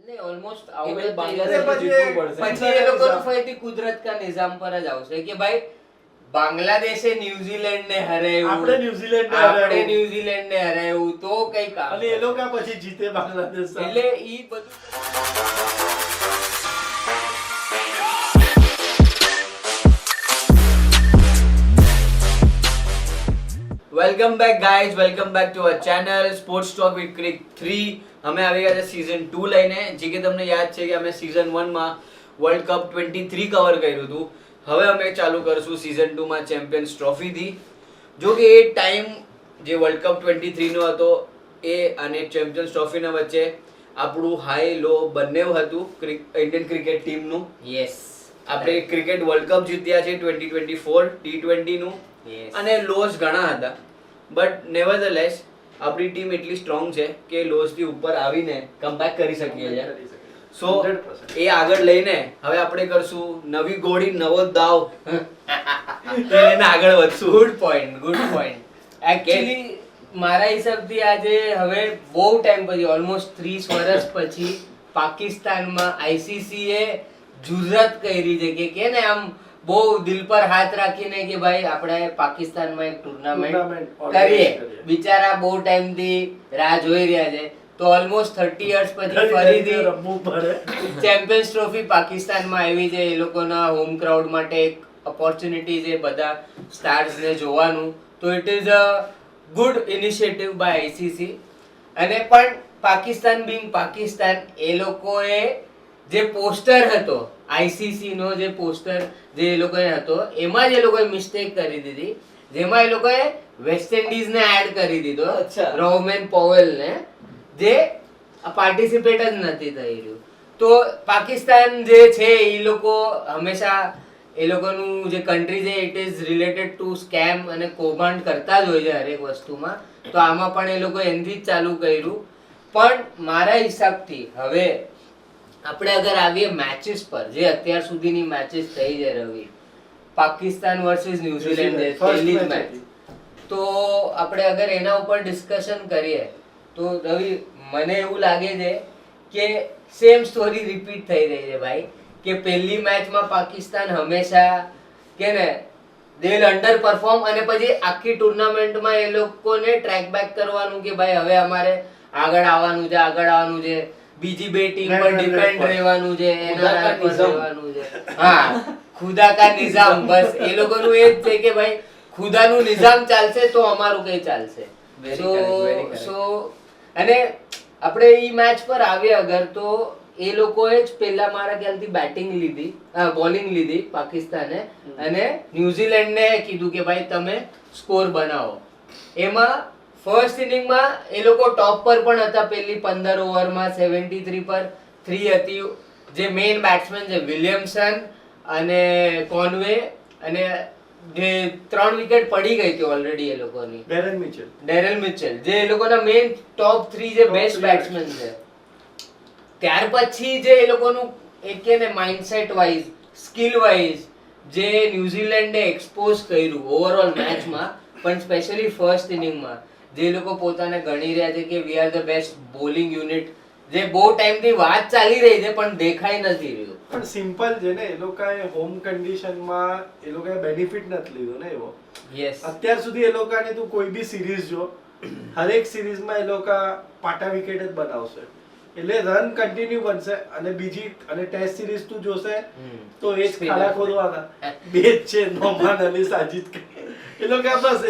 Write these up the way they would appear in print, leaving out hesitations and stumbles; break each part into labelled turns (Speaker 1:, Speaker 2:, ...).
Speaker 1: નહીં ઓલમોસ્ટ
Speaker 2: એ
Speaker 1: આઉટ
Speaker 2: બાંગ્લાદેશ જીતવું પડશે.
Speaker 1: પછી એ લોકોનું ફરીથી કુદરત કા નિઝામ પર જ આવશે કે ભાઈ બાંગ્લાદેશે ન્યુઝીલેન્ડ ને હરાવ્યું,
Speaker 3: આપણે ન્યુઝીલેન્ડ
Speaker 1: આપણે ન્યુઝીલેન્ડ ને હરાવ્યું તો કઈ કામ
Speaker 3: અને એ લોકો પછી જીતે બાંગ્લાદેશ સામે.
Speaker 1: એટલે ઈ બધું welcome back guys, welcome back to our channel sports talk with creek 3. અમે આવી ગયા છે સીઝન 2 લઈને. જે કે તમને યાદ છે કે અમે સીઝન 1 માં વર્લ્ડ કપ 23 કવર કર્યું હતું. હવે અમે ચાલુ કરશું સીઝન 2 માં ચેમ્પિયન્સ ટ્રોફી થી. જો કે એ ટાઈમ જે વર્લ્ડ કપ 23 નો હતો એ અને ચેમ્પિયન્સ ટ્રોફી ના વચ્ચે આપણું હાઈ લો બંને હતું ઇન્ડિયન ક્રિકેટ ટીમનું.
Speaker 2: યસ,
Speaker 1: આપણે ક્રિકેટ વર્લ્ડ કપ જીત્યા છે 2024 T20 નું અને લોસ ઘણા હતા, બટ નેવરધલેસ આપણી ટીમ એટલી સ્ટ્રોંગ છે કે લોસ થી ઉપર આવીને કમબેક કરી શકીએ છે. સો
Speaker 3: 100%.
Speaker 1: એ આગળ લઈને હવે આપણે કરશું નવી ગોળી નવો દાવ એને આગળ વધશું. Good point. એકચ્યુઅલી મારા હિસાબથી આજે હવે બહુ ટાઈમ પછી ઓલમોસ્ટ 30 વર્ષ પછી પાકિસ્તાનમાં ICC એ જુરત કરી છે કે ને આમ બહુ દિલ પર હાથ રાખીને કે ભાઈ આપણે પાકિસ્તાનમાં એક ટુર્નામેન્ટ કરીએ. બિચારા બહુ ટાઈમથી રાહ જોઈ રહ્યા છે, તો ઓલમોસ્ટ 30 યર્સ પછી ફરીથી
Speaker 3: રમવું પડે.
Speaker 1: ચેમ્પિયન્સ ટ્રોફી પાકિસ્તાનમાં આવી છે. એ લોકોના હોમ ક્રાઉડ માટે એક ઓપોર્ચ્યુનિટી છે બધા સ્ટાર્સને જોવાનું, તો it is a good initiative by ICC. અને પણ પાકિસ્તાન બિંગ પાકિસ્તાન, એ લોકોએ જે પોસ્ટર હતો ICC નો જે પોસ્ટર જે એ લોકોએ હતો એમાં જ એ લોકોએ મિસ્ટેક કરી દીધી, જેમાં એ લોકોએ વેસ્ટ ઇન્ડિઝ ને એડ કરી દીધો,
Speaker 2: અચ્છા.
Speaker 1: રોમેન પોવેલ ને, જે પાર્ટિસિપેટ જ નથી થઈ રહ્યું. તો પાકિસ્તાન જે છે એ લોકો હંમેશા એ લોકોનું જે કન્ટ્રી છે it is related to scam અને કૌભાંડ કરતા જ હોય છે હરેક વસ્તુમાં. તો આમાં પણ એ લોકો એનથી જ ચાલુ કર્યું. પણ મારા હિસાબથી હવે આપણે અગર આવીએ મેચીસ પર, જે અત્યાર સુધીની મેચીસ થઈ છે રવિ, પાકિસ્તાન વર્સિસ ન્યુઝીલેન્ડ જે પહેલી જ મેચ, તો આપણે અગર એના ઉપર ડિસ્કશન કરીએ તો રવિ મને એવું લાગે છે કે સેમ સ્ટોરી રિપીટ થઈ રહી છે ભાઈ. કે પહેલી મેચમાં પાકિસ્તાન હંમેશા કે ને દે વિલ અંડર પરફોર્મ, અને પછી આખી ટુર્નામેન્ટમાં એ લોકોને ટ્રેક બેક કરવાનું કે ભાઈ હવે અમારે આગળ આવવાનું છે, બીજી બે ટીમ પર ડિપેન્ડ રહેવાનું છે, એના પર રહેવાનું છે. હા, ખુદા કા નિઝામ, બસ એ લોકોનું એ જ છે કે ભાઈ ખુદાનું નિઝામ ચાલશે તો અમારું કઈ ચાલશે. સો અને આપણે ઈ મેચ પર આવીએ અગર, તો એ લોકોએ જ પહેલા મારા ખ્યાલથી બોલિંગ લીધી પાકિસ્તાને, અને ન્યુઝીલેન્ડને કીધું કે ભાઈ તમે સ્કોર બનાવો. એમાં ફર્સ્ટ ઇનિંગમાં એ લોકો ટોપ પર પણ હતા. પહેલી 15 ઓવરમાં 73 પર 3 હતી. જે મેઇન બેટ્સમેન છે વિલિયમસન અને કોનવે, અને જે 3 વિકેટ પડી ગઈ હતી ઓલરેડી એ લોકોની, ડેરેલ મિચેલ, જે એ લોકોના મેઇન ટોપ 3 જે બેસ્ટ બેટ્સમેન છે. ત્યાર પછી જે એ લોકોનું એક કે ને માઇન્ડસેટ વાઇઝ, સ્કિલ વાઇઝ જે ન્યુઝીલેન્ડે એક્સપોઝ કર્યું ઓવરઓલ મેચમાં, પણ સ્પેશિયલી ફર્સ્ટ ઇનિંગમાં જે લોકો પોતાને ગણી રહ્યા છે કે we are the best bowling unit, જે બહુ ટાઈમથી વાત ચાલી રહી છે પણ દેખાઈ નથી રહ્યું.
Speaker 3: પણ સિમ્પલ છે ને, એ લોકોએ હોમ કન્ડિશનમાં એ લોકોએ બેનિફિટ નથી લીધો ને એવો.
Speaker 1: યસ,
Speaker 3: અત્યાર સુધી એ લોકોની તું કોઈ બી સિરીઝ જો, હરેક સિરીઝમાં એ લોકો પાટા વિકેટ જ બનાવશે, એટલે રન કન્ટિન્યુ બનશે. અને બીજી અને ટેસ્ટ સિરીઝ તું જોશે તો એ જ ખાડા ખોદવાના બે જ છે, નોમાન અલી સાજિદ. એ લોકો બસ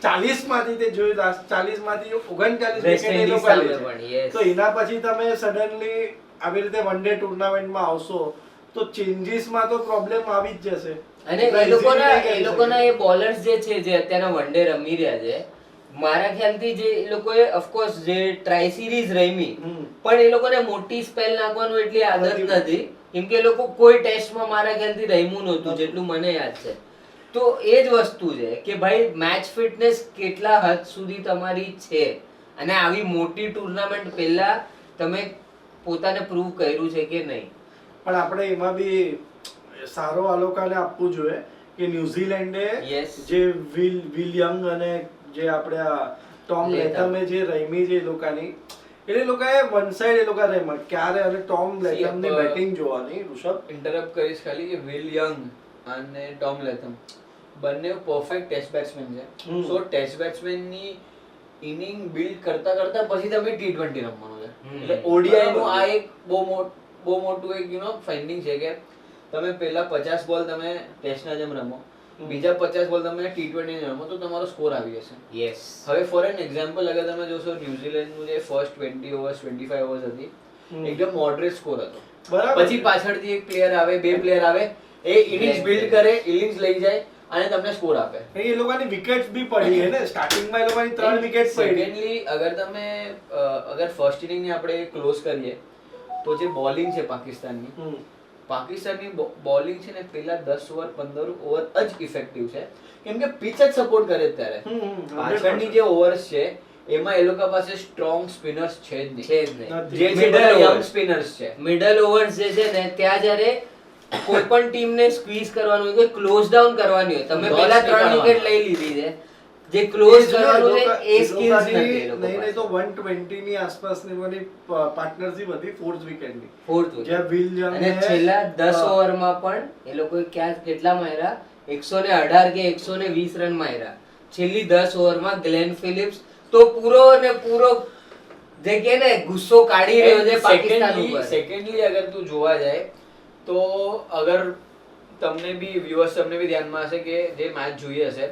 Speaker 3: 40 માંથી તે જોયું, 40 માંથી 39 વિકેટ એ લોકો લે છે. તો એના પછી તમે સડનલી આવી રીતે વન ડે ટુર્નામેન્ટમાં આવશો તો ચેન્જીસમાં તો પ્રોબ્લેમ આવી જ જશે.
Speaker 1: અને એ લોકોના એ બોલર્સ જે છે જે અત્યારના વન ડે રમી રહ્યા છે, મારા ખ્યાલથી જે એ લોકોએ ઓફકોર્સ જે ટ્રાય સિરીઝ રમી, પણ એ લોકોને મોટી સ્પેલ નાખવાનું એટલી આદત નથી, કેમ કે એ લોકો કોઈ ટેસ્ટમાં મારા ખ્યાલથી રમ્યું નહોતું જેટલું મને યાદ છે. તો એ જ વસ્તુ છે કે ભાઈ મેચ ફિટનેસ કેટલા હદ સુધી તમારી છે, અને આવી મોટી ટુર્નામેન્ટ પહેલા તમે પોતાને પ્રૂવ કર્યું છે કે નહીં.
Speaker 3: પણ આપણે એમાં બી સારો આલોકાને આપવું જોઈએ કે ન્યુઝીલેન્ડે જે વિલ યંગ અને જે આપણે ટોમ લેથમે જે રમી છે એ લોકોની, એટલે એ લોકોએ વન સાઈડ એ લોકો રમ્યા ક્યારે અને ટોમ લેથમની બેટિંગ જોવાની ઋષભ
Speaker 2: ઇન્ટરપ્ટ કરીશ ખાલી કે વિલ યંગ અને ટોમ લેથમ બંને પરફેક્ટ ટેસ્ટ બેટ્સમેન છે. સો ટેસ્ટ બેટ્સમેનની ઇનિંગ બિલ્ડ કરતા કરતા પછી તમે T20 રમવાનું છે. એટલે ODI નું આ એક બહુ મોટું એક ફાઇન્ડિંગ છે કે તમે પહેલા 50 બોલ તમે ટેસ્ટના જેમ રમો, બીજા 50 બોલ તમે T20 જેમ રમો તો તમારો સ્કોર આવી જશે.
Speaker 1: યસ.
Speaker 2: હવે ફોર એન એક્ઝામ્પલ અગર તમે જોશો ન્યુઝીલેન્ડનું જે ફર્સ્ટ 20 ઓવર્સ 25 ઓવર્સ હતી એકદમ મોડરેટ સ્કોર હતો.
Speaker 3: બરાબર.
Speaker 2: પછી પાછળથી એક પ્લેયર આવે, બે પ્લેયર આવે, એ ઇનિંગ્સ બિલ્ડ કરે, ઇનિંગ્સ લઈ જાય અને તમને સ્કોર આપે.
Speaker 3: એ લોકોની વિકેટ્સ બી પડી છે ને સ્ટાર્ટિંગમાં એ લોકોની 3 વિકેટ્સ પડી.
Speaker 2: સેકન્ડલી અગર ફર્સ્ટ ઇનિંગની આપણે ક્લોઝ કરીએ તો જે બોલિંગ છે પાકિસ્તાનની બોલિંગ છે ને પેલા 10 ઓવર 15 ઓવર જ ઇફેક્ટિવ છે કેમ કે પિચ જ સપોર્ટ કરે ત્યારે. પાછળની જે ઓવર્સ છે એમાં એ લોકો પાસે સ્ટ્રોંગ સ્પિનર્સ છે જ નહીં. જે મિડલ યંગ સ્પિનર્સ છે.
Speaker 1: મિડલ ઓવર્સ જે છે ને ત્યાં જ્યારે કોઈ પણ ટીમને સ્ક્વીઝ કરવાનું હોય કે ક્લોઝ ડાઉન કરવાની હોય, તમે પહેલા 3 વિકેટ લઈ લીધી છે, જે ક્લોઝ કરવાનું છે એ સ્કિલ્સ નથી એ લોકો
Speaker 3: નહીં
Speaker 1: પાસે.
Speaker 3: તો 120 ની આસપાસની બની પાર્ટનરશિપ હતી 4th વિકેટની.
Speaker 1: Fourth wicket.
Speaker 3: જ્યાં વિલ યંગ
Speaker 1: અને છેલ્લા 10 ઓવરમાં પણ એ લોકોએ ક્યાં કેટલા માર્યા? 118 કે 120 રન માર્યા છેલ્લી 10 ઓવરમાં. ગ્લેન ફિલિપ્સ તો પૂરો જે કે ને ગુસ્સો કાઢી રહ્યો છે પાકિસ્તાન ઉપર.
Speaker 2: સેકન્ડલી અગર તું જોવા જાય તો અગર તમને બી વ્યુઅર્સ તમને બી ધ્યાનમાં હશે કે જે મેચ જોઈ હશે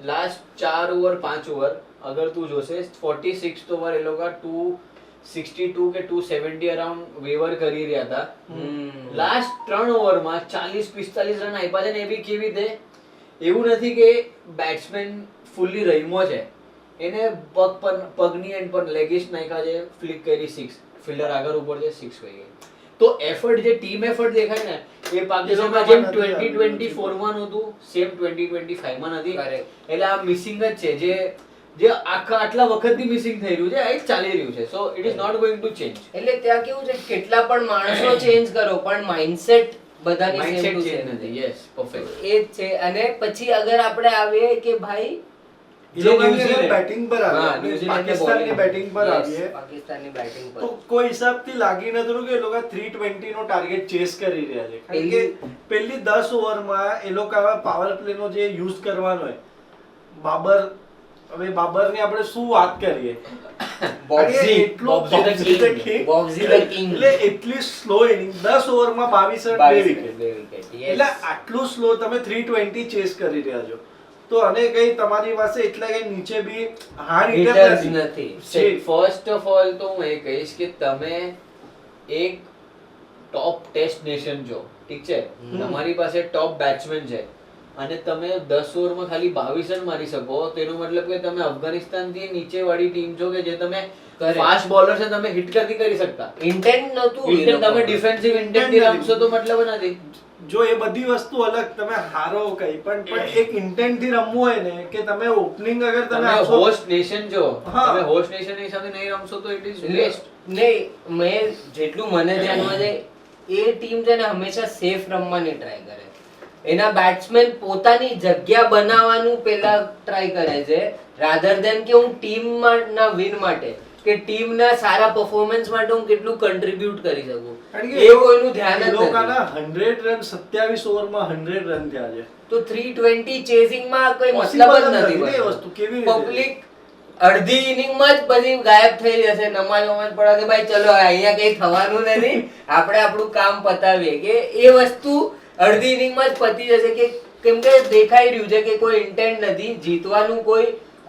Speaker 2: લાસ્ટ 4 ઓવર 5 ઓવર અગર તું જોશે 46th ઓવર એ લોકો 262 કે 270 અરાઉન્ડ વેવર કરી રહ્યા હતા. લાસ્ટ 3 ઓવરમાં 40-45 રન આપ્યા છે ને એ બી કેવી રીતે? એવું નથી કે બેટ્સમેન ફૂલ્લી રમ્યો છે, એને પગની એન્ડ પર લેગિસ્ટ નાખ્યા છે, ફ્લિક કરી 6, ફિલ્ડર આગળ ઉપર છે 6 થઈ ગઈ. તો એફર્ટ જે ટીમ એફર્ટ દેખાય ને એ પાકિસ્તાનમાં જેમ 2024 માં હતું સેમ 2025 માં નથી. એટલે આ મિસિંગ જ છે જે આટલા વખતથી મિસિંગ થઈ રહ્યું છે, આ ચાલી રહ્યું છે. So it is not going to change.
Speaker 1: એટલે ત્યાં કેવું છે કેટલા પણ માણસો ચેન્જ કરો પણ માઇન્ડસેટ બધાની same too
Speaker 2: mindset
Speaker 1: same
Speaker 2: change નથી. Yes, perfect.
Speaker 1: એ જ છે. અને પછી અગર આપણે આવીએ કે ભાઈ
Speaker 3: બેટિંગ પર આવે પાકિસ્તાનની બેટિંગ પર આવીએ
Speaker 1: પાકિસ્તાનની બેટિંગ પર
Speaker 3: તો કોઈ હિસાબથી લાગી નતું કે એ લોકો 320 નો ટાર્ગેટ ચેસ કરી રહ્યા છે. કારણ કે પહેલી 10 ઓવરમાં એ લોકો પાવર પ્લે નો જે યુઝ કરવાનો હોય બાબરની આપણે શું વાત કરીએ, એટલી સ્લો ઇનિંગ 10 ઓવરમાં 22 રન 2 વિકેટ. એટલે આટલું સ્લો તમે 320 ચેસ કરી રહ્યા છો તો અને કઈ તમારી પાસે એટલા કઈ નીચે બી હાર્ડ હિટર
Speaker 1: નથી.
Speaker 2: ફર્સ્ટ ઓફ ઓલ તો હું એ કહીશ કે તમે એક ટોપ ટેસ્ટ નેશન છો, ઠીક છે, તમારી પાસે ટોપ બેટ્સમેન છે અને તમે 10 ઓવરમાં ખાલી 22 રન મારી શકો તેનો મતલબ કે તમે અફઘાનિસ્તાન થી નીચે વાળી ટીમ છો કે જે તમે ફાસ્ટ બોલર છે તમે હિટ નથી કરી શકતા.
Speaker 1: ઇન્ટેન્ટ નતું.
Speaker 2: તમે ડિફેન્સિવ ઇન્ટેન્ટ થી રમશો તો મતલબ નથી.
Speaker 3: જો એ બધી વસ્તુ અલગ, તમે હારો કઈ પણ એક ઇન્ટેન્ટ થી રમવું હોય ને કે તમે ઓપનિંગ અગર તમે
Speaker 2: હોસ્ટ નેશન છો, તમે હોસ્ટ નેશન ની સાથે નહીં રમશો તો ઇટ ઇઝ વેસ્ટ.
Speaker 1: નહીં, મેં જેટલું મને ધ્યાનમાં છે એ ટીમ છે ને હંમેશા સેફ રમવાની ટ્રાય કરે. એના બેટ્સમેન પોતાની જગ્યા બનાવવાનું પહેલા ટ્રાય કરે છે રાધર દેન કે હું ટીમના વિન માટે કે ટીમના સારા પરફોર્મન્સ માટે હું કેટલું કન્ટ્રીબ્યુટ કરી શકું એ કોઈનું ધ્યાન જ નથી.
Speaker 3: 100 રન 27 ઓવરમાં 100 રન થયા છે
Speaker 1: તો 320 ચેઝિંગમાં કોઈ મતલબ જ નથી.
Speaker 3: એ વસ્તુ કેવી રીતે
Speaker 1: પબ્લિક અડધી ઇનિંગમાં જ પછી ગાયબ થઈ જશે, નમાજ પડે કે ભાઈ ચલો અહીંયા કઈ થવાનું નથી, આપણે આપણું કામ પતાવીએ, કે એ વસ્તુ અડધી ઇનિંગમાં જ પતી જશે કે કેમ કે દેખાઈ રહ્યું છે કે કોઈ ઇન્ટેન્ટ નથી જીતવાનું, કોઈ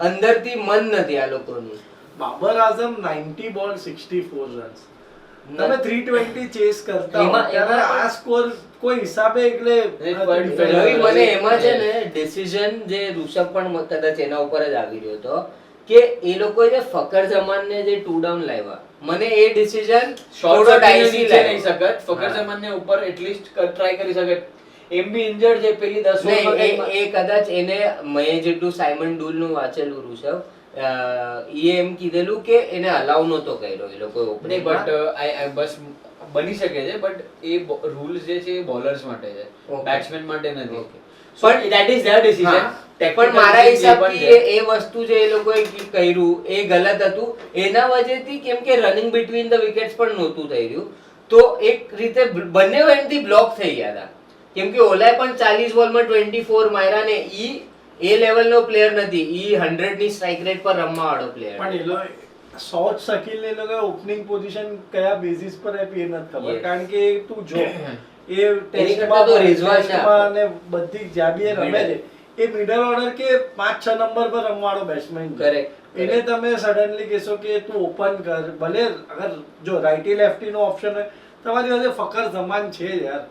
Speaker 1: અંદરથી મન નથી આ લોકોનું.
Speaker 3: બાબર આઝમ 90 બોલ 64 રન્સ, તમે 320 ચેસ કરતા હો ત્યારે આ સ્કોર કોઈ હિસાબે એટલે
Speaker 1: રવિ મને એમાં છે ને ડિસિઝન જે ઋષભ પણ કદાચ એના ઉપર જ આવી રહ્યો હતો કે એ લોકોએ જે ફકર જમાનને જે 2 ડાઉન લાવ્યા, મને એ ડિસિઝન
Speaker 2: થોડો ડાઇસી નહીં શકત. ફકર જમાનને ઉપર એટલીસ્ટ ટ્રાય કરી શકે. એમ બી ઇન્જર્ડ છે પેલી 10 ઓવરમાં.
Speaker 1: એ કદાચ એને મેં જેટલું સાયમન ડુલ નું વાંચેલું ઋષભ એમ કીધેલું કે એને અલાઉ નતો કર્યો એ લોકો
Speaker 2: નહીં, બટ બસ બની શકે છે, બટ એ રૂલ્સ જે છે એ બોલર્સ માટે છે, બેટ્સમેન માટે નથી. પણ that is their decision.
Speaker 1: હા.
Speaker 2: Technical
Speaker 1: પણ મારા
Speaker 2: decision જે પણ
Speaker 1: હિસાબથી એ વસ્તુ જે એ લોકોએ કર્યું એ ગલત હતું. એના વજહથી કેમ કે રનિંગ બિટવીન ધ વિકેટ્સ પણ નહોતું થઈ રહ્યું, તો એક રીતે બંને એમથી બ્લોક થઈ ગયા હતા. કેમ કે ઓલાએ પણ 40 બોલમાં 24 માર્યા ને એ લેવલનો પ્લેયર નથી. ઈ 100 ની સ્ટ્રાઇક રેટ પર રમવા વાળો પ્લેયર.
Speaker 3: પણ એ લોકો શોર્ટ શકીલ એ લોકો ઓપનિંગ પોઝિશન કયા બેઝિસ પર આપી એ નથી ખબર.
Speaker 1: Yes.
Speaker 3: કારણ કે તું જો એ
Speaker 1: એની કરતા તો રિઝવાન ને
Speaker 3: ટેસ્ટમાં અને બધી જ્યાં બી એ રમે છે એ મિડલ ઓર્ડર કે 5-6 નંબર પર રમવાળો બેટ્સમેન છે.
Speaker 1: Correct.
Speaker 3: એને તમે સડનલી કહેશો કે તું ઓપન કર, ભલે અગર જો રાઇટી લેફ્ટી નો ઓપ્શન હોય તમારી પાસે ફકર જમાન છે જ યાર.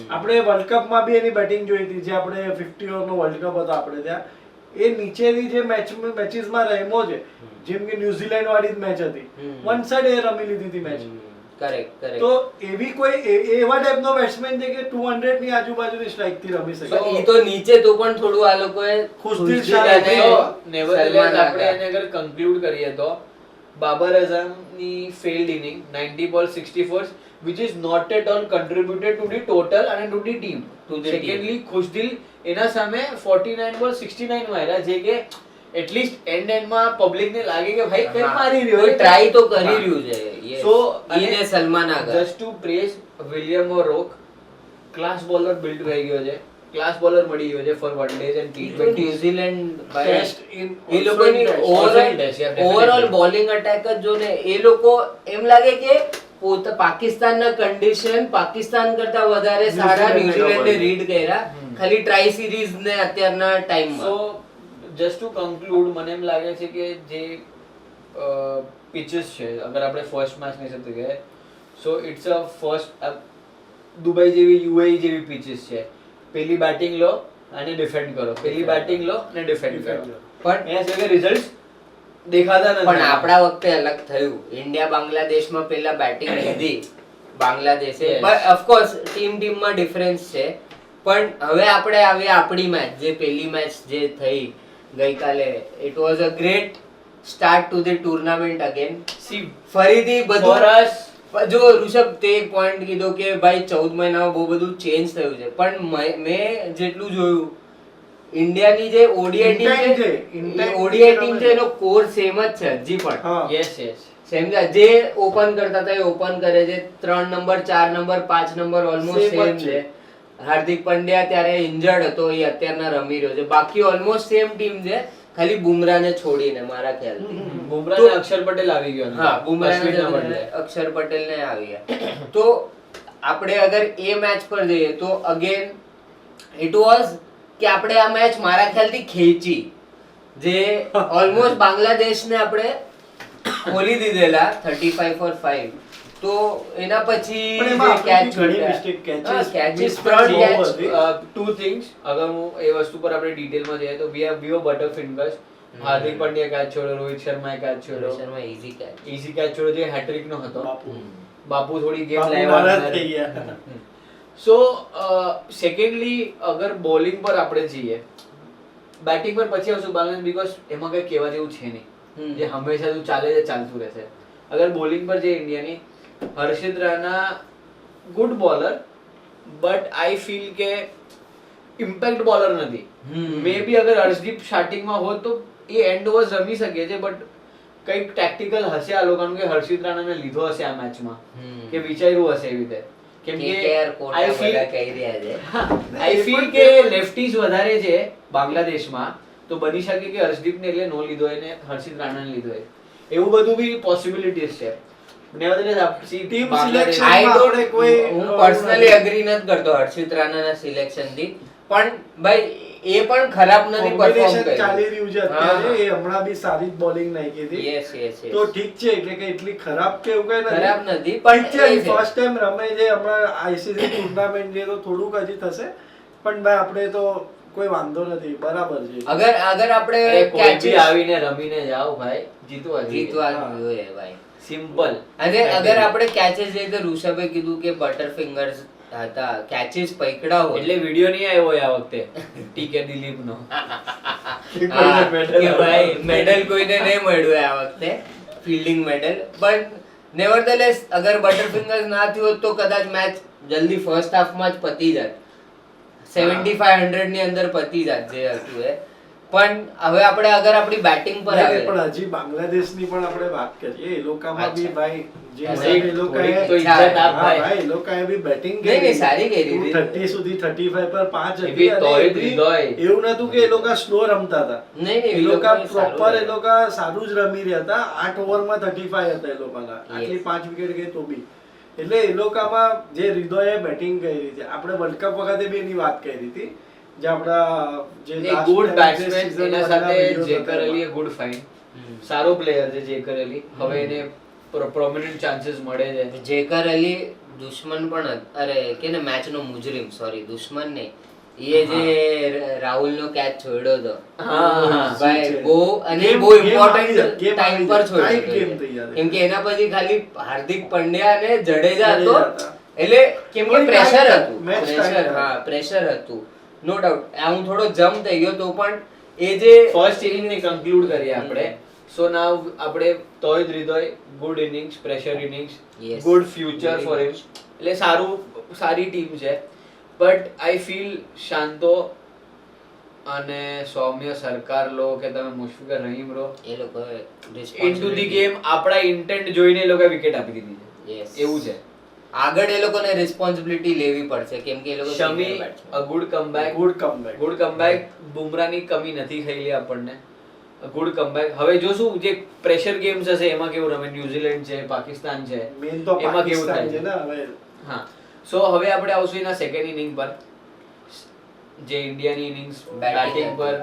Speaker 3: આપણે વર્લ્ડ કપમાં બી એની બેટિંગ જોઈ હતી, જે આપણે 50 ઓવરનો વર્લ્ડ કપ હતો આપણે ત્યાં. એ નીચેની જે મેચીસમાં રમ્યો છે, જેમ કે ન્યુઝીલેન્ડ વાળી જ મેચ હતી, વન સાઈડ એ રમી લીધી હતી મેચ.
Speaker 1: Correct correct.
Speaker 3: તો એવી કોઈ એવા ટાઈપનો બેટ્સમેન છે કે 200 ની આજુબાજુની સ્ટ્રાઇક થી રમી શકે.
Speaker 1: ઈ તો નીચે તો પણ થોડું આ લોકોએ
Speaker 3: ખુશદિલ
Speaker 1: ખુશદિલ
Speaker 3: શાહ
Speaker 1: અને
Speaker 3: હતો.
Speaker 2: Nevertheless,
Speaker 1: સલમાન
Speaker 2: આપણે
Speaker 1: આગા.
Speaker 2: એને અગર કન્ક્લુડ કરીએ તો Babur અઝમની failed inning 90 ball 64 which is not at all contributed to the total and to the team.
Speaker 1: To the
Speaker 2: Secondly, ખુશદિલ એના સામે 49 ball 69 માર્યા, જે કે એટલીસ્ટ એન્ડ માં પબ્લિક ને લાગે કે ભાઈ કઈ મારી રહ્યો
Speaker 1: કોઈ ટ્રાય તો કરી રહ્યું છે. Yes.
Speaker 2: So,
Speaker 1: ઈને સલમાન આગળ.
Speaker 2: Just to praise William O'Rourke, class bowler build થઈ ગયો છે, ક્લાસ બોલર મળી ગયો છે ફોર વન ડેઝ એન્ડ
Speaker 1: ઈ તો
Speaker 2: T20.
Speaker 1: ન્યુઝીલેન્ડ
Speaker 3: ટેસ્ટ
Speaker 1: એ લોકોની
Speaker 2: Also in test, yeah, definitely.
Speaker 1: Overall bowling attack જ જો ને એ લોકો એમ લાગે કે પોતે પાકિસ્તાનના કન્ડિશન પાકિસ્તાન કરતા વધારે સારા ન્યુઝીલેન્ડે રીડ કર્યા ખાલી ટ્રાય સિરીઝ ને અત્યારના ટાઈમમાં.
Speaker 2: સો જસ્ટ ટુ કન્ક્લુડ, મને એમ લાગે છે કે જે પિચીસ છે, અગર આપણે ફર્સ્ટ મેચ ની સાથે ગયે, so it's a first Dubai જેવી યુએઈ જેવી પિચીસ છે. પેલી બેટિંગ લો અને ડિફેન્ડ કરો, પેલી બેટિંગ લો અને ડિફેન્ડ કરો,
Speaker 1: પણ
Speaker 2: એના સિવાય રિઝલ્ટ્સ દેખાતા નથી.
Speaker 1: પણ આપણા વખતે અલગ થયું. ઇન્ડિયા બાંગ્લાદેશમાં પેલા બેટિંગ લીધી બાંગ્લાદેશે,
Speaker 2: Yes.
Speaker 1: બટ ઓફકોર્સ ટીમમાં ડિફરન્સ છે. પણ હવે આપણે આવી આપણી મેચ જે પેલી મેચ જે થઈ ગઈકાલે, it was a great start to the tournament again.
Speaker 2: See,
Speaker 1: ફરીથી
Speaker 2: for
Speaker 1: બધું
Speaker 2: us,
Speaker 1: જો ઋષભ તે એક પોઈન્ટ કીધો કે ભાઈ 14 મહિનામાં બહુ બધું ચેન્જ થયું છે, પણ મેં જેટલું જોયું ઇન્ડિયાની જે ઓડીઆઈ ટીમ છે, ઓડીઆઈ ટીમ છે એનો કોર સેમ જ છે હજી પણ.
Speaker 3: હા.
Speaker 2: yes, yes.
Speaker 1: સમજ્યા? જે ઓપન કરતા હતા એ ઓપન કરે છે. 3 number 4 number 5 number almost
Speaker 3: Same
Speaker 1: same
Speaker 3: જ
Speaker 1: છે. હાર્દિક પંડ્યા ત્યારે ઇન્જર્ડ હતો, એ અત્યારના રમી રહ્યો છે. બાકી ઓલમોસ્ટ સેમ ટીમ છે, ખાલી બુમરાહને છોડીને મારા ખ્યાલથી.
Speaker 2: બુમરાહ
Speaker 1: તો-
Speaker 2: ને અક્ષર પટેલ આવી ગયો ને.
Speaker 1: હા,
Speaker 2: અશ્વિનના
Speaker 1: બુમરાહ
Speaker 2: બદલે.
Speaker 1: અક્ષર પટેલ ને આવી ગયા. તો આપણે અગર એ મેચ પર જઈએ તો અગેન ઇટ વોઝ કે આપણે આ મેચ મારા ખ્યાલથી ખેંચી, જે ઓલમોસ્ટ બાંગ્લાદેશને આપણે ખોલી દીધેલા 35 for 5. તો એના પછી
Speaker 3: પણ એમાં
Speaker 1: જે
Speaker 3: આપણે
Speaker 1: catch
Speaker 3: બી ઘણી
Speaker 1: છૂટ્યા.
Speaker 3: mistake catches,
Speaker 1: હા, catches,
Speaker 3: mismatch
Speaker 1: ત્રણ
Speaker 3: બહુ
Speaker 1: catch.
Speaker 3: હતી.
Speaker 2: Two things, અગર હું એ વસ્તુ પર આપણે ડિટેલમાં જઈએ તો we have butter fingers. Hardik Pandya catch છોડ્યો, રોહિત શર્માએ કેચ છોડ્યો,
Speaker 1: Sharma easy catch.
Speaker 2: Easy catch છોડ્યો જે હેટ્રિક નો હતો.
Speaker 3: બાપુ.
Speaker 2: બાપુ થોડી ગેમ
Speaker 3: બાપુ
Speaker 2: લાવ્યા
Speaker 3: નારાજ
Speaker 2: અંદર.
Speaker 3: થઈ ગયા.
Speaker 2: સો સેકન્ડલી અગર બોલિંગ પર આપણે જઈએ, બેટિંગ પર પછી આવશું બાંગ્લાદેશ, બીકોઝ એમાં કઈ કહેવા જેવું છે નહીં. જે હંમેશા તું ચાલે છે ચાલતું રહેશે. અગર બોલિંગ પર જે ઇન્ડિયાની, Harshit Rana good bowler, but I feel કે ઇમ્પેક્ટ બોલર નથી. મે બી અગર હર્ષદીપ સ્ટાર્ટિંગમાં હોત તો એ એન્ડ ઓવર્સ રમી શકે છે, બટ કંઈક ટેક્ટિકલ હશે આ લોકોનું કે હર્ષિત રાણાને લીધો હશે આ મેચમાં, કે વિચાર્યું હશે એવી રીતે. કેમ કે
Speaker 1: KKR કોટા
Speaker 2: આઈ ફીલ
Speaker 1: બધા કહી રહ્યા છે.
Speaker 2: આઈ ફીલ કે લેફ્ટીઝ વધારે છે બાંગ્લાદેશમાં, તો બની શકે કે હર્ષદીપને એટલે નો લીધો હોય ને હર્ષિત રાણાને લીધો હોય, એવું બધું બી પોસિબિલિટીઝ છે.
Speaker 3: Team
Speaker 2: Bangladesh-
Speaker 3: selection
Speaker 1: I don't-
Speaker 3: આપણે કોઈ
Speaker 1: હું પર્સનલી એગ્રી નથી કરતો હર્ષિત રાણાના સિલેક્શન થી, પણ ભાઈ એ પણ ખરાબ નથી પરફોર્મ
Speaker 3: combination ચાલી
Speaker 1: કર્યું.
Speaker 3: રહ્યું છે અત્યારે. એ હમણાં બી સારી જ બોલિંગ નાખી હતી.
Speaker 1: યસ યસ
Speaker 3: તો ઠીક છે, એટલે કે એટલી ખરાબ કે એવું કઈ નથી.
Speaker 1: ખરાબ નથી,
Speaker 3: ઠીક છે,
Speaker 1: પણ
Speaker 3: ફર્સ્ટ ટાઈમ રમે છે હમણાં આઈસીસી ટુર્નામેન્ટ છે તો થોડુંક હજી થશે, પણ ભાઈ આપણે તો કોઈ વાંધો નથી, બરાબર છે.
Speaker 1: અગર આપણે
Speaker 2: અરે કોઈ બી
Speaker 1: catches
Speaker 2: આવીને રમીને જાઓ ભાઈ, જીતવા
Speaker 1: જીતવાનું જોઈએ ભાઈ.
Speaker 2: સિમ્પલ.
Speaker 1: અને અગર આપણે કેચેસ જોઈએ તો ઋષભે કીધું કે બટર ફિંગર્સ હતા, કેચેસ પકડા હોય
Speaker 2: એટલે વિડિયો નહીં આવ્યો હોય આ વખતે ટીકે દિલીપનો.
Speaker 1: હા, કે ભાઈ મેડલ કોઈને નહીં મળ્યું આ વખતે, ફિલ્ડિંગ મેડલ. પણ નેવરધેલેસ અગર બટર ફિંગર્સ ના થયું હોત તો કદાચ મેચ જલ્દી ફર્સ્ટ હાફમાં જ પતી જાત. 75-100 ની અંદર પતી જાત જે હતું એ. પણ હવે આપણે અગર આપણી બેટિંગ પર
Speaker 3: નહીં,
Speaker 1: આવે
Speaker 3: પણ હજી બાંગ્લાદેશની પણ આપણે વાત કરીએ. એ લોકોમાં બી
Speaker 1: અચ્છા.
Speaker 3: ભાઈ જે
Speaker 1: હા,
Speaker 3: હિસાબે એ લોકોએ
Speaker 2: થોડીક તો ઇજ્જત આપ
Speaker 3: હા
Speaker 2: ભાઈ.
Speaker 3: ભાઈ, એ લોકોએ બી બેટિંગ
Speaker 1: નહીં, નહીં, સારી કરી હતી.
Speaker 3: 30 સુધી 35 પર 5
Speaker 2: એ
Speaker 3: હતી
Speaker 2: બી
Speaker 3: અને
Speaker 2: તોય
Speaker 3: એ બી
Speaker 2: તોય.
Speaker 3: એવું નતું કે એ લોકો સ્લો રમતા હતા.
Speaker 1: નહીં, નહીં,
Speaker 3: એ લોકો
Speaker 1: સારું
Speaker 3: પ્રોપર એ
Speaker 1: કર્યું.
Speaker 3: લોકો સારું જ રમી રહ્યા હતા. 8 ઓવરમાં 35 હતા એ લોકોના. આટલી 5 વિકેટ ગઈ તો બી. એટલે એ લોકોમાં જે હૃદયે બેટિંગ કરી છે. આપણે વર્લ્ડ કપ વખતે બી એની વાત કરી હતી. જે આપણા જે last
Speaker 2: ગુડ
Speaker 3: time જે
Speaker 2: બેટ્સમેન
Speaker 3: season
Speaker 2: એના
Speaker 3: વાળા
Speaker 2: સાથે
Speaker 3: videos
Speaker 2: જેકર
Speaker 3: હતા
Speaker 2: અલી
Speaker 3: એમાં.
Speaker 2: ગુડ ફાઇન
Speaker 1: હમ.
Speaker 2: સારો પ્લેયર છે જેકર અલી. હવે એને પ્રોમિનન્ટ ચાન્સીસ મળે છે.
Speaker 1: જેકર અલી દુશ્મન પણ અરે કે ને મેચ નો મુજરીમ, સોરી દુશ્મન નહીં, એ જે રાહુલ નો કેચ છોડ્યો હતો
Speaker 2: હા,
Speaker 1: ભાઈ
Speaker 3: છે.
Speaker 1: બહુ અને
Speaker 3: Game-
Speaker 1: બહુ
Speaker 3: game આવી
Speaker 1: ઇમ્પોર્ટન્ટ
Speaker 3: જાય, game
Speaker 1: ટાઈમ
Speaker 3: આવી
Speaker 1: પર
Speaker 3: જાય.
Speaker 1: છોડ્યો
Speaker 3: Tight game
Speaker 1: હતો
Speaker 3: થઈ જાય.
Speaker 1: કેમ કે એના પછી ખાલી હાર્દિક પંડ્યા અને જડેજા હતો
Speaker 3: જડેજા હતા.
Speaker 1: એટલે કેમ કે
Speaker 3: પણ
Speaker 1: પ્રેશર
Speaker 3: tight
Speaker 1: હતું,
Speaker 3: match tight
Speaker 1: પ્રેશર,
Speaker 3: હતું.
Speaker 1: હા પ્રેશર હતું, નો ડાઉટ. હું થોડો જમ્પ થઈ ગયો તો પણ એ જે
Speaker 2: ફર્સ્ટ ઇનિંગ ને કન્ક્લુડ કરીએ આપણે. સો નાવ આપણે તોય હૃદય good innings, pressure innings,
Speaker 1: Yes.
Speaker 2: Good future
Speaker 1: Very
Speaker 2: for
Speaker 1: good.
Speaker 2: Him. એટલે સારી ટીમ છે. બટ આઈ ફીલ શાંતો અને સૌમ્ય સરકાર લો કે તમે મુશફિકર રહીમ રહો
Speaker 1: એ લોકો
Speaker 2: ઇનટુ ધી ગેમ આપણા ઇન્ટેન્ટ જોઈને એ લોકોએ વિકેટ આપી દીધી છે.
Speaker 1: Yes.
Speaker 2: એવું છે.
Speaker 1: આગળ એ લોકોને રિસ્પોન્સિબિલિટી લેવી પડશે કેમ કે એ લોકો
Speaker 2: Shami
Speaker 1: senior batsman.
Speaker 2: A good comeback,
Speaker 3: Good comeback.
Speaker 2: Good comeback. બુમરાની કમી નથી ખાઈ આપણને. Good comeback. હવે જો શું જે પ્રેશર ગેમ્સ હશે એમાં કેવું રમે, ન્યુઝીલેન્ડ છે, પાકિસ્તાન છે,
Speaker 3: Main તો
Speaker 2: એમાં કેવું
Speaker 3: પાકિસ્તાન છે
Speaker 2: થાય
Speaker 3: ને હવે.
Speaker 2: હા. સો હવે આપણે આવશું એના સેકન્ડ ઇનિંગ પર, જે ઇન્ડિયાની ઇનિંગ્સ બેટિંગ પર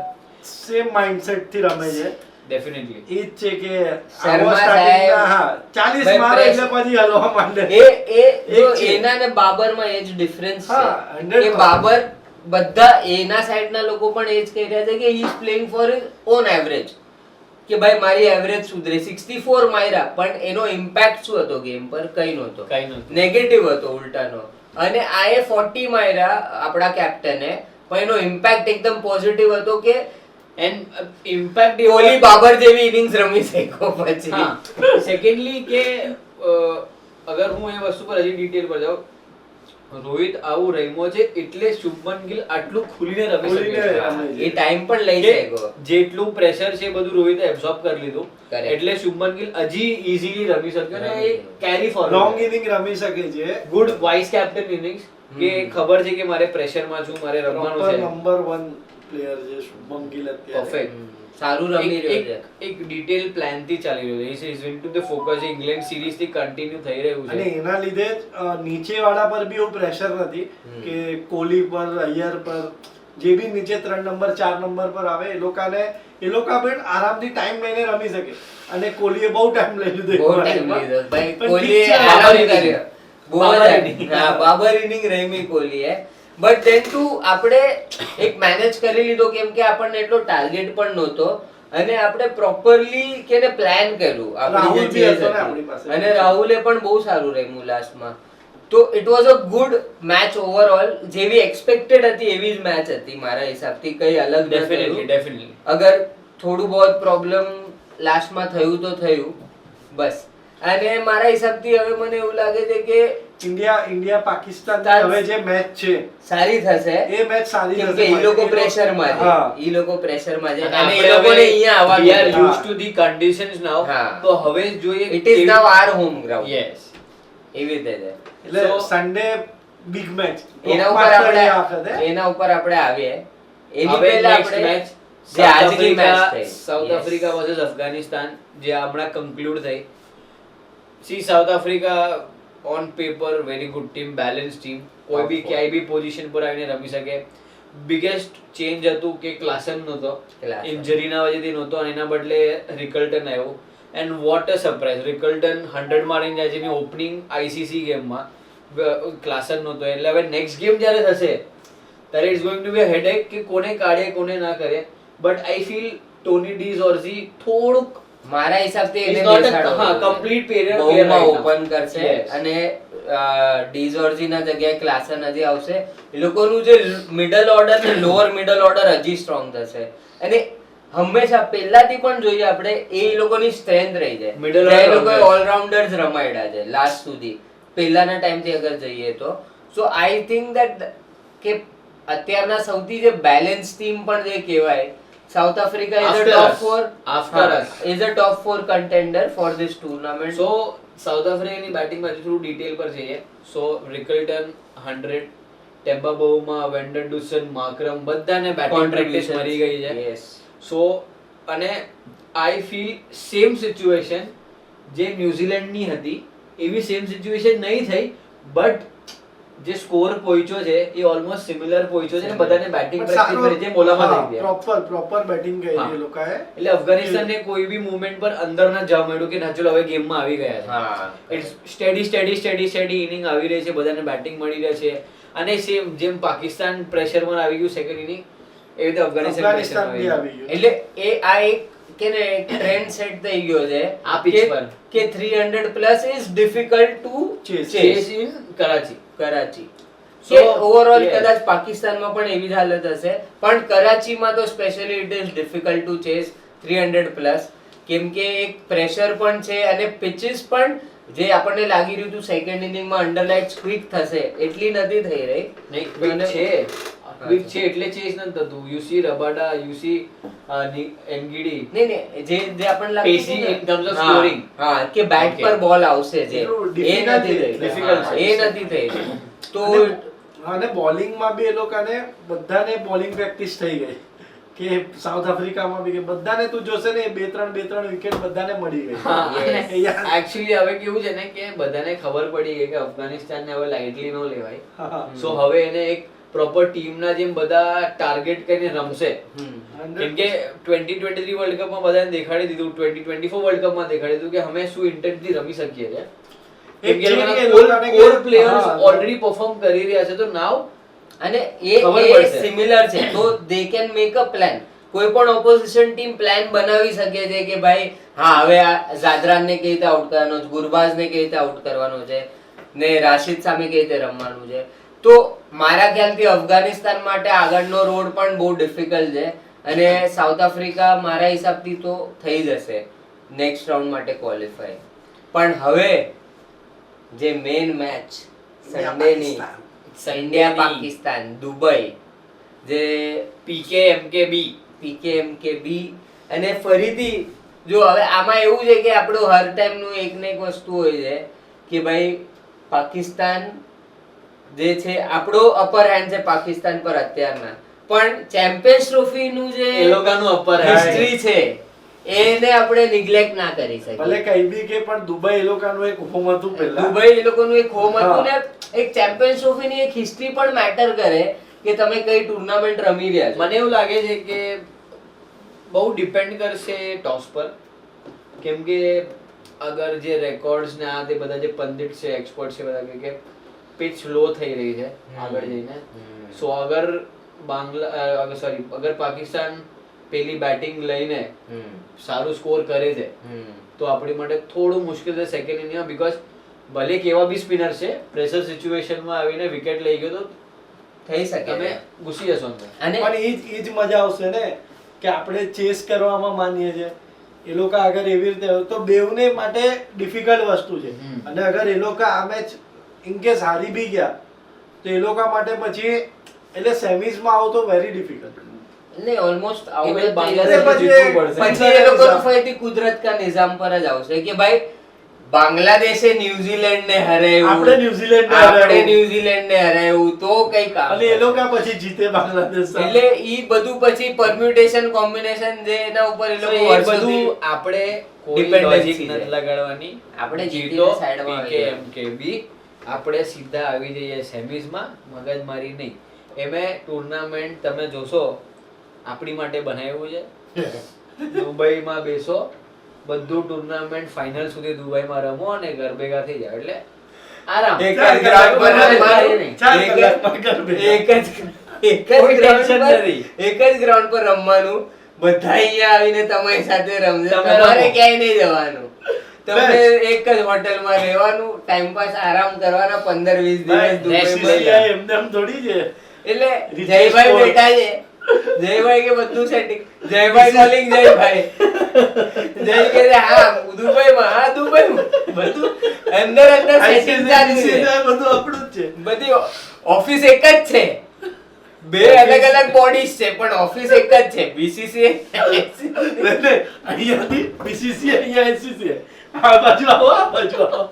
Speaker 3: સેમ માઇન્ડસેટ થી રમે છે.
Speaker 2: ડેફિનેટલી.
Speaker 3: ઈ જ છે કે
Speaker 1: શર્મા
Speaker 3: આવો starting ના,
Speaker 1: સાહેબ,
Speaker 3: હા, 40
Speaker 1: ભાઈ
Speaker 3: મારે
Speaker 1: press-
Speaker 3: એટલે પછી હલવા માંડે.
Speaker 1: એ જો
Speaker 3: એક છે.
Speaker 1: એના ને બાબરમાં એ જ ડિફરન્સ
Speaker 3: હા,
Speaker 1: છે
Speaker 3: 100%.
Speaker 1: કે બાબર બધા એના સાઈડના લોકો પણ એ જ કહી રહ્યા છે કે he is playing for his own average, કે ભાઈ મારી એવરેજ સુધરે. 64 માર્યા પણ એનો ઇમ્પેક્ટ શું હતો ગેમ પર? કઈ નહોતો,
Speaker 2: કઈ નહોતું.
Speaker 1: નેગેટિવ હતો ઉલટાનો. અને આ એ 40 માર્યા આપણા કેપ્ટને પણ એનો ઇમ્પેક્ટ એકદમ પોઝિટિવ હતો કે
Speaker 2: એન્ડ ઇમ્પેક્ટ
Speaker 1: કોહલી બાબર જેવી ઇનિંગ્સ રમી શક્યો પછી.
Speaker 2: હા. સેકન્ડલી કે અગર હું એ વસ્તુ પર હજી ડિટેલ પર જાઉં, રોહિત આવું રમ્યો છે એટલે શુભમન ગિલ આટલું ખુલીને રમી શકે
Speaker 3: ખુલીને
Speaker 2: છે.
Speaker 3: રમે છે.
Speaker 1: એ ટાઈમ પણ લઈ
Speaker 2: કે
Speaker 1: શક્યો.
Speaker 2: જેટલું પ્રેશર છે એ બધું રોહિતે એબ્સોર્બ કરી લીધું.
Speaker 1: Correct.
Speaker 2: એટલે શુભમન ગિલ હજી ઈઝીલી રમી શક્યો ને એ કેરી
Speaker 3: લોંગ
Speaker 2: ફોરવર્ડ.
Speaker 3: ઇનિંગ રમી શકે છે.
Speaker 2: ગુડ વાઇસ કેપ્ટન ઇનિંગ્સ કે
Speaker 1: હમ.
Speaker 2: ખબર છે કે મારે પ્રેશરમાં છું, મારે રમવાનું
Speaker 3: Proper
Speaker 2: છે.
Speaker 3: number 1 player છે શુભમ ગિલ અત્યારે.
Speaker 2: Perfect.
Speaker 1: સારું રમી રહ્યો છે.
Speaker 2: એક ડિટેલ પ્લાન થી ચાલી રહ્યો છે. Is into the focus. England series થી કન્ટિન્યુ થઈ રહ્યું
Speaker 3: અને
Speaker 2: છે.
Speaker 3: એના લીધે જ નીચેવાળા પર બી એવું પ્રેશર નથી કે કોહલી પર, અય્યર પર, જે બી નીચે 3 નંબર 4 નંબર પર આવે એ લોકો પણ આરામથી ટાઈમ લઈને રમી શકે. અને કોહલીએ બહુ ટાઈમ લઈ લીધો
Speaker 1: બહુ
Speaker 3: એક
Speaker 1: ટાઈમ
Speaker 3: match માં.
Speaker 1: લીધો ભાઈ.
Speaker 3: પણ
Speaker 1: કોહલીએ
Speaker 3: ઠીક છે,
Speaker 1: આરામ
Speaker 2: બાબર inning.
Speaker 1: કર્યો. બહુ
Speaker 2: બાબર
Speaker 1: જ
Speaker 2: inning.
Speaker 1: હા, બાબર ઇનિંગ રમી કોહલીએ. બટ ધેન ટુ આપણે એક મેનેજ કરી લીધો કેમ કે આપણને એટલો ટાર્ગેટ પણ નહોતો અને આપણે પ્રોપરલી કેને પ્લાન કર્યું આપણી
Speaker 3: રાહુલ
Speaker 1: જે
Speaker 3: બી
Speaker 1: chase
Speaker 3: હતો ને
Speaker 1: હતી.
Speaker 3: આપણી પાસે.
Speaker 1: અને રાહુલે પણ બહુ સારું રમ્યું લાસ્ટમાં. તો it was a good match overall. જેવી એક્સપેક્ટેડ હતી એવી જ મેચ હતી મારા હિસાબથી. કઈ અલગ ન
Speaker 2: ડેફિનેટલી
Speaker 1: થયું.
Speaker 2: ડેફિનેટલી.
Speaker 1: અગર થોડું બહુ પ્રોબ્લેમ લાસ્ટમાં થયું તો થયું બસ. અને મારા હિસાબથી હવે મને એવું લાગે છે કે
Speaker 3: ઇન્ડિયા પાકિસ્તાન
Speaker 1: ચાલ.
Speaker 3: હવે જે મેચ છે
Speaker 1: સારી થશે
Speaker 3: એ મેચ સારી
Speaker 1: કેમ
Speaker 3: થશે.
Speaker 1: કે ઈ લોકો પ્રેશરમાં છે.
Speaker 3: હા.
Speaker 1: ઈ લોકો પ્રેશરમાં છે
Speaker 2: અને
Speaker 1: અને એ
Speaker 2: આપણે
Speaker 1: લોકોને
Speaker 2: હવે
Speaker 1: અહીંયા આવવાનું
Speaker 2: we are
Speaker 1: છે.
Speaker 2: used to the conditions now.
Speaker 1: હા.
Speaker 2: તો હવે જોઈએ
Speaker 1: It is now our home ground.
Speaker 2: Yes.
Speaker 1: એવી રીતે છે.
Speaker 3: એટલે
Speaker 2: So,
Speaker 3: સન્ડે બિગ મેચ
Speaker 1: એના ઉપર આપણે આવીએ. એની
Speaker 2: હવે
Speaker 1: પહેલા
Speaker 2: next
Speaker 1: આપણે
Speaker 2: match
Speaker 1: જે આજની મેચ થઈ
Speaker 2: south
Speaker 1: Yes.
Speaker 2: Africa versus Afghanistan જે હમણાં કન્ક્લુડ થઈ. C south Africa on paper very good team, balance team. કોઈ બી ક્યાંય બી પોઝિશન પર આવીને રમી શકે. બિગેસ્ટ ચેન્જ હતું કે ક્લાસન નહોતો,
Speaker 1: Klaassen.
Speaker 2: ઇન્જરીના વજેથી નહોતો અને એના બદલે રિકલ્ટન આવ્યો. એન્ડ વોટ અ સરપ્રાઈઝ, રિકલ્ટન 100 મારીને જાય છે એની ઓપનિંગ આઈસીસી ગેમમાં. ક્લાસન નહોતો એટલે હવે નેક્સ્ટ ગેમ જ્યારે થશે ત્યારે it's going to be a headache કે કોને કાઢે કોને ના કરે. But I feel Tony de Zorzi થોડુંક
Speaker 1: મારા હિસાબથી એને
Speaker 2: He's not a-
Speaker 1: બેસાડવો
Speaker 2: હા,
Speaker 1: જોઈએ.
Speaker 2: complete player
Speaker 1: બહુમાં
Speaker 2: right now.
Speaker 1: open કરશે
Speaker 2: Yes.
Speaker 1: અને ડીઝોર્જીના જગ્યાએ ક્લાસન હજી આવશે. એ લોકોનું જે મિડલ ઓર્ડર ને લોઅર મિડલ ઓર્ડર હજી સ્ટ્રોંગ થશે. અને હંમેશા પહેલાથી પણ જોઈએ આપણે એ લોકોની સ્ટ્રેન્થ રહી જાય.
Speaker 2: Middle
Speaker 1: જે એ
Speaker 2: order
Speaker 1: લોકોએ
Speaker 2: રમે.
Speaker 1: ઓલરાઉન્ડર્સ રમાડ્યા છે લાસ્ટ સુધી પહેલાના ટાઈમથી અગર જઈએ તો. સો આઈ થિંક ધેટ કે અત્યારના સૌથી જે બેલેન્સ ટીમ પણ જે કહેવાય, South Africa is a
Speaker 2: After
Speaker 1: top
Speaker 2: us.
Speaker 1: 4
Speaker 2: After us.
Speaker 1: Is a top 4 contender for this tournament.
Speaker 2: So South આફ્રિકાની બેટિંગ માં થોડું ડિટેલ પર જઈએ. સો રિકલ્ટન 100, ટેમ્પા બાઉમાં વેન્ડરડુસન, માર્કરમ બધાને બેટિંગ પ્રેક્ટિસ મળી ગઈ છે.
Speaker 1: યસ.
Speaker 2: સો અને આઈ ફીલ સેમ સિચ્યુએશન જે ન્યુઝીલેન્ડની હતી એવી સેમ સિચ્યુએશન નહીં થઈ, બટ જે સ્કોર પહોંચ્યો છે એ ઓલમોસ્ટ સિમિલર પહોંચ્યો છે ને બધાને બેટિંગ પ્રેક્ટિસ મળી છે, મોલામાં થઈ ગયા.
Speaker 3: પ્રોપર બેટિંગ કરી
Speaker 2: હા.
Speaker 3: એ લોકોએ.
Speaker 2: એટલે અફઘાનિસ્તાનને કોઈ બી મુવમેન્ટ પર અંદર ના જવા મળ્યું કે ના ચલો હવે ગેમમાં આવી ગયા છે.
Speaker 1: હા.
Speaker 2: ઇટ્સ સ્ટેડી ઇનિંગ આવી રહી છે, બધાને બેટિંગ મળી રહે છે. અને સેમ જેમ પાકિસ્તાન પ્રેશરમાં આવી ગયું સેકન્ડ ઇનિંગ, એવી રીતે
Speaker 3: અફઘાનિસ્તાન બી
Speaker 2: અફઘાનિસ્તાન
Speaker 3: આવી ગયું.
Speaker 1: એટલે એ આ એક કે ને એક ટ્રેન્ડ સેટ થઈ ગયો છે
Speaker 2: આ pitch પર.
Speaker 1: કે 300 plus is difficult to
Speaker 3: Chase.
Speaker 2: Chess in Karachi.
Speaker 1: Karachi.
Speaker 2: So,
Speaker 1: કે ઓવરઓલ
Speaker 2: yes.
Speaker 1: કદાચ પાકિસ્તાનમાં પણ એવી જ હાલત હશે, પણ કરાચીમાં તો specially it is difficult to chess 300 plus, કેમ કે એક પ્રેશર પણ છે અને પિચીસ પણ જે આપણને લાગી રહ્યું હતું સેકન્ડ ઇનિંગમાં અંડરલાઇટ ક્વિક થશે એટલી નથી થઈ રહી.
Speaker 2: નહીં ક્વિક છે, ક્વિક છે એટલે ચેસ નથી થતું. You see Rabada, you see Ngidi,
Speaker 1: નહીં જે આપણને લાગતું
Speaker 2: Pacey
Speaker 1: હતું ને,
Speaker 2: in terms of
Speaker 1: હા,
Speaker 2: scoring.
Speaker 1: હા, કે બેટ
Speaker 2: Okay.
Speaker 1: પર બોલ આવશે જે
Speaker 3: એટલું
Speaker 1: એ નથી થઈ
Speaker 2: difficult
Speaker 1: હા,
Speaker 2: છે.
Speaker 1: એ નથી થઈ તો
Speaker 3: અને બોલિંગમાં બી એ લોકોને બધાને બોલિંગ પ્રેક્ટિસ થઈ ગઈ કે સાઉથ આફ્રિકામાં બી કે બધાને તું જોશે ને 2-3 વિકેટ બધાને મળી ગઈ.
Speaker 1: Yes.
Speaker 2: એકચ્યુઅલી હવે કેવું છે ને કે બધાને ખબર પડી ગઈ કે અફઘાનિસ્તાનને હવે લાઇટલી ન લેવાય.
Speaker 3: હા.
Speaker 2: સો હવે એને એક પ્રોપર ટીમના જેમ બધા ટાર્ગેટ કરીને રમશે. કેમ કે 2023 વર્લ્ડ કપમાં બધાને દેખાડી દીધું, 2024 વર્લ્ડ કપમાં દેખાડી દીધું કે અમે શું ઇન્ટેન્ટથી રમી શકીએ છીએ. કેમ કે
Speaker 3: એ લોકોને કે-
Speaker 2: કોર પ્લેયર્સ
Speaker 3: હા.
Speaker 2: ઓલરેડી પરફોર્મ કરી રહ્યા છે, તો નાવ
Speaker 1: અને એ
Speaker 2: ખબર
Speaker 1: એ
Speaker 2: પડશે.
Speaker 1: સિમિલર છે તો they can make a plan. કોઈ પણ ઓપોઝિશન ટીમ પ્લાન બનાવી શકે છે કે ભાઈ હા હવે આ ઝાદરાનને કેવી રીતે આઉટ કરવાનો છે, ગુરબાઝને કેવી રીતે આઉટ કરવાનો છે ને રાશિદ સામે કેવી રીતે રમવાનું છે. તો મારા ખ્યાલથી અફઘાનિસ્તાન માટે આગળનો રોડ પણ બહુ ડિફિકલ્ટ છે અને સાઉથ આફ્રિકા મારા હિસાબથી તો થઈ જશે નેક્સ્ટ રાઉન્ડ માટે ક્વોલિફાય. પણ હવે જે મેઇન મેચ સન્ડેની ઇન્ડિયા પાકિસ્તાન દુબઈ, જે PKMKB અને ફરીથી જો હવે આમાં એવું છે કે આપણું હર ટાઈમનું એક ને એક વસ્તુ હોય છે કે ભાઈ પાકિસ્તાન જે છે આપણો અપર હેન્ડ છે પાકિસ્તાન પર અત્યારના, પણ ચેમ્પિયન્સ ટ્રોફીનું જે
Speaker 2: એ લોકોનું upper hand.
Speaker 1: હિસ્ટ્રી છે એને આપણે નિગ્લેક્ટ ના કરી
Speaker 3: ભલે
Speaker 1: શકીએ.
Speaker 3: કઈ બી કે પણ દુબઈ એ લોકોનું એક હોમ હતું પહેલા.
Speaker 1: દુબઈ એ લોકોનું એક હોમ હતું ને
Speaker 3: હા.
Speaker 1: એક ચેમ્પિયન્સ ટ્રોફીની એક હિસ્ટ્રી પણ મેટર કરે કે તમે કઈ ટુર્નામેન્ટ રમી રહ્યા છો.
Speaker 2: મને એવું લાગે છે કે બહુ ડિપેન્ડ કરશે ટોસ પર. કેમ કે અગર જે રેકોર્ડ્સ ને આ તે બધા જે પંડિત છે, એક્સપર્ટ છે, બધા કહે કે પિચ લો થઈ રહી છે આગળ જઈને. સો અગર અગર પાકિસ્તાન પેલી બેટિંગ લઈને સારું સ્કોર કરે છે તો આપણી માટે થોડું મુશ્કેલ છે સેકન્ડ ઇનિંગમાં, બીકોઝ ભલે કેવા બી સ્પિનર છે પ્રેશર સિચ્યુએશનમાં આવીને વિકેટ લઈ ગયો તો
Speaker 1: થઈ શકે
Speaker 2: તમે
Speaker 1: છે.
Speaker 2: ઘૂસી જશો અંદર.
Speaker 1: અને
Speaker 3: પણ એ જ મજા આવશે ને કે આપણે ચેસ કરવામાં માનીએ છીએ, એ લોકો અગર એવી રીતે હોય તો બેવને માટે ડિફિકલ્ટ વસ્તુ છે. અને અગર એ લોકો આ મેચ ઇન કેસ હારી બી ગયા તો એ લોકો માટે પછી એટલે સેમીઝમાં આવો તો વેરી ડિફિકલ્ટ.
Speaker 1: ને ઓલમોસ્ટ
Speaker 2: એ પછી
Speaker 3: એટલે
Speaker 2: બાંગ્લાદેશને
Speaker 3: પછી
Speaker 2: જીતવું પડશે.
Speaker 1: પછી એ લોકોનું ફરીથી કુદરત કા નિઝામ પર જ આવશે કે ભાઈ બાંગ્લાદેશે ન્યુઝીલેન્ડ ને હરાવ્યું,
Speaker 3: આપણે ન્યુઝીલેન્ડને
Speaker 1: આપણે
Speaker 3: હરાવ્યું.
Speaker 1: ન્યુઝીલેન્ડ ને હરાવ્યું તો કઈ કામ
Speaker 3: અને એ લોકો પછી જીતે બાંગ્લાદેશ સામે.
Speaker 1: એટલે ઈ બધું પછી પરમ્યુટેશન કોમ્બિનેશન જે એના ઉપર એ
Speaker 2: So
Speaker 1: લોકો
Speaker 2: એ
Speaker 1: વર્ષોથી
Speaker 2: બધું આપણે કોઈ
Speaker 1: dependency
Speaker 2: logic
Speaker 1: છે.
Speaker 2: નથી લગાડવાની.
Speaker 1: આપણે
Speaker 2: જીતો
Speaker 1: જીતીને side માં આવી
Speaker 2: PKMKB, આપણે સીધા આવી જઈએ સેમીઝમાં, મગજમારી નહીં. એમે ટુર્નામેન્ટ તમે જોશો આપણી માટે બનાવ્યું છે. દુબઈમાં બેસો, બધું ટુર્નામેન્ટ ફાઇનલ સુધી દુબઈમાં રમો અને ઘર ભેગા થઈ જાવ એટલે આરામ.
Speaker 1: એક જ
Speaker 3: ચાર
Speaker 1: ગ્રાઉન્ડ પર
Speaker 3: કલાક
Speaker 1: રમવાનું.
Speaker 3: ચાર
Speaker 1: એક જ-
Speaker 3: કલાકમાં ઘર ભેગા.
Speaker 1: એક જ
Speaker 2: કોઈ
Speaker 1: ground
Speaker 2: tension
Speaker 1: પર-
Speaker 2: નથી.
Speaker 1: એક જ ગ્રાઉન્ડ પર રમવાનું, બધા અહીંયા આવીને તમારી સાથે રમશે,
Speaker 2: તમે
Speaker 1: તમારે
Speaker 2: રમો.
Speaker 1: ક્યાંય નહીં જવાનું, તમને એક જ હોટલમાં રહેવાનું, ટાઈમ પાસ આરામ કરવાના 15-20
Speaker 3: ભાઈ,
Speaker 1: દિવસ દુબઈમાં.
Speaker 3: BCCI એમને એમ થોડી છે.
Speaker 1: એટલે
Speaker 3: Richest
Speaker 1: જયભાઈ
Speaker 3: sport.
Speaker 1: બેઠા છે, જયભાઈ કે બધું સેટિંગ, જયભાઈ કોલિંગ જયભાઈ, જય કે હા દુબઈમાં, હા દુબઈમાં, બધું અંદર અંદર સેટિંગ ચાલુ છે,
Speaker 3: ICCI બધું આપણું જ છે.
Speaker 1: બધી ઓફિસ એક જ છે, બે અલગ અલગ બોડીઝ છે પણ ઓફિસ એક જ છે BCCI
Speaker 3: અહીંયાથી BCCI, અહીંયા ICCI. આ બાજુ આવો, આ બાજુ આવો.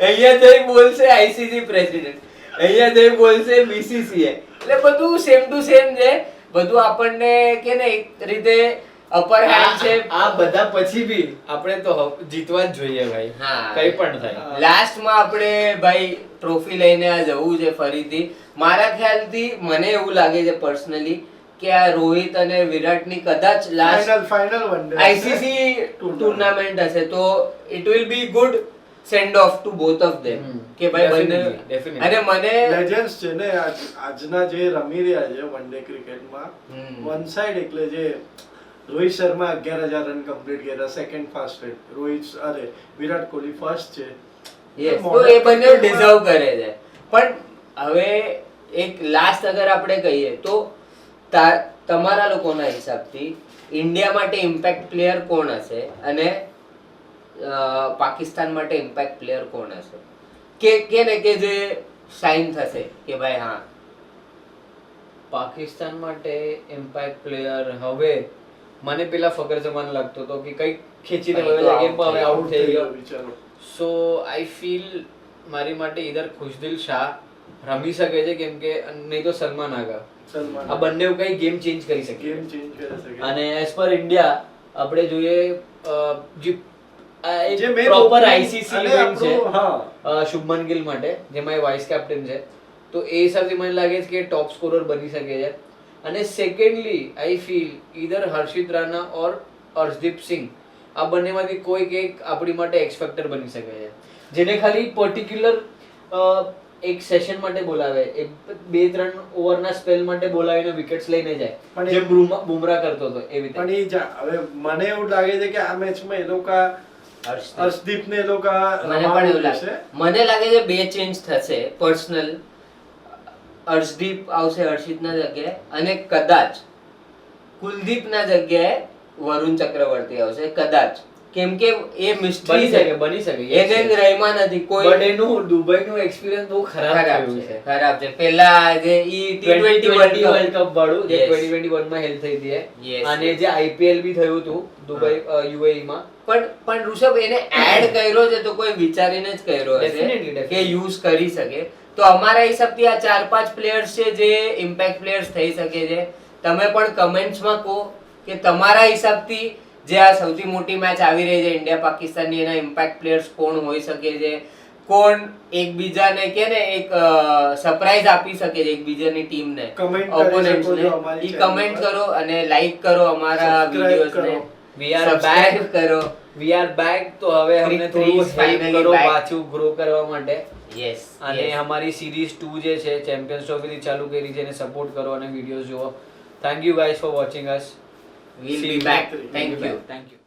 Speaker 1: અહીંયા જઈ બોલશે ICC પ્રેસિડેન્ટ, અહીંયા જઈ બોલશે BCCI. એટલે બધું સેમ ટુ સેમ છે, બધું આપણને કે ને એક રીતે અપર હેન્ડ છે.
Speaker 2: આ બધા પછી બી આપણે તો જીતવા જ જોઈએ ભાઈ.
Speaker 1: હા.
Speaker 2: કઈ પણ થાય.
Speaker 1: લાસ્ટમાં આપણે ભાઈ ટ્રોફી લઈને આ જવું છે ફરીથી. મારા ખ્યાલથી મને એવું લાગે છે પર્સનલી કે આ રોહિત અને વિરાટની કદાચ last
Speaker 3: final one day
Speaker 1: ICC tournament હશે તો it will be good send of two both of them કે ભાઈ બંને.
Speaker 2: Definitely.
Speaker 1: અને મને
Speaker 3: લેજન્ડ્સ છે ને આજના જે રમી રહ્યા છે વન ડે ક્રિકેટમાં, વન સાઈડ એટલે જે રોહિત શર્મા 11,000 રન કમ્પ્લીટ કર્યા, second fastest. Virat Kohli first છે.
Speaker 1: યસ, તો એ બંને ડિઝર્વ કરે છે. પણ હવે એક લાસ્ટ અગર આપણે કહીએ તો તમારા લોકોના હિસાબથી ઇન્ડિયા માટે ઇમ્પેક્ટ પ્લેયર કોણ હશે અને પાકિસ્તાન માટે ઇમ્પેક્ટ પ્લેયર કોણ હશે કે ને કે જે સાઇન થશે કે ભાઈ હા
Speaker 2: પાકિસ્તાન માટે ઇમ્પેક્ટ પ્લેયર હવે મને પેલા ફકર જમાન લાગતો હતો કે કઈક ખેંચીને વળેલા ગેમ પર હવે આઉટ થઈ ગયો. સો આઈ ફીલ મારી માટે ઈધર ખુશદિલ શાહ રમી શકે છે કેમ કે નહીં તો સલમાન આગા. આ બંને કઈ ગેમ ચેન્જ કરી શકે. અને એઝ પર ઇન્ડિયા આપણે જોઈએ જે પ્રોપર ICC ઇવેન્ટ છે શુભમન ગિલ માટે, જેમાં એ વાઇસ કેપ્ટન છે, તો એ હિસાબથી મને લાગે છે કે ટોપ સ્કોરર બની શકે છે. અને સેકન્ડલી આઈ ફીલ ઈધર હર્ષિત રાણા ઓર અર્શદીપ સિંહ, આ બંનેમાંથી કોઈક એક આપણી માટે એક્સ ફેક્ટર બની શકે છે, જેને ખાલી પર્ટિક્યુલર એક સેશન માટે બોલાવે, એક 2-3 ઓવરના સ્પેલ માટે બોલાવીને વિકેટ્સ લઈને જાય, જે બુમરાહ કરતો હતો એવી રીતે.
Speaker 3: પણ હવે મને એવું લાગે છે કે આ મેચમાં એ લોકો હર્ષદીપ ને એ લોકો
Speaker 1: મને લાગે છે બે ચેન્જ થશે પર્સનલ. હર્ષદીપ આવશે હર્ષિતના જગ્યાએ અને કદાચ કુલદીપના જગ્યાએ વરુણ ચક્રવર્તી આવશે કદાચ, કેમ કે એ મિસ્ટ્રી છે,
Speaker 2: બની શકે
Speaker 1: એને રહીમાં નથી કોઈ.
Speaker 2: બટ એનું દુબઈનું એક્સપિરિયન્સ બહુ ખરાબ
Speaker 1: છે. પેલા જે T20 વર્લ્ડ
Speaker 2: કપ વાળું જે 2021 માં હેલ્પ થઈ હતી અને જે IPL બી થયું હતું દુબઈ UAE માં,
Speaker 1: પણ ઋષભ એને એડ કર્યો છે તો કોઈ વિચારીને જ કર્યો હશે કે યુઝ કરી શકે. તો અમારા હિસાબથી આ 4-5 પ્લેયર્સ છે જે ઇમ્પેક્ટ પ્લેયર્સ થઈ શકે છે. તમે પણ કમેન્ટ્સમાં કહો કે તમારા હિસાબથી જે આ સૌથી મોટી મેચ આવી રહી છે ઇન્ડિયા પાકિસ્તાનની, એના ઇમ્પેક્ટ પ્લેયર્સ કોણ હોઈ શકે છે, કોણ એકબીજાને કે ને એક સરપ્રાઈઝ આપી શકે છે એકબીજાની ટીમને, ઓપોનેન્ટ્સને. ઈ કમેન્ટ કરો અને લાઈક કરો અમારા વિડિયોઝને.
Speaker 2: We are back કરો. We are back. તો હવે અમને થોડું હેલ્પ કરો પાછું ગ્રો કરવા માટે.
Speaker 1: યસ.
Speaker 2: અને અમારી સિરીઝ 2 જે છે ચેમ્પિયન્સ ટ્રોફીથી ચાલુ કરી છે, એને સપોર્ટ કરો અને વિડિયોઝ જુઓ. Thank you guys for watching us.
Speaker 1: We'll be back. Thank you.
Speaker 2: Thank you.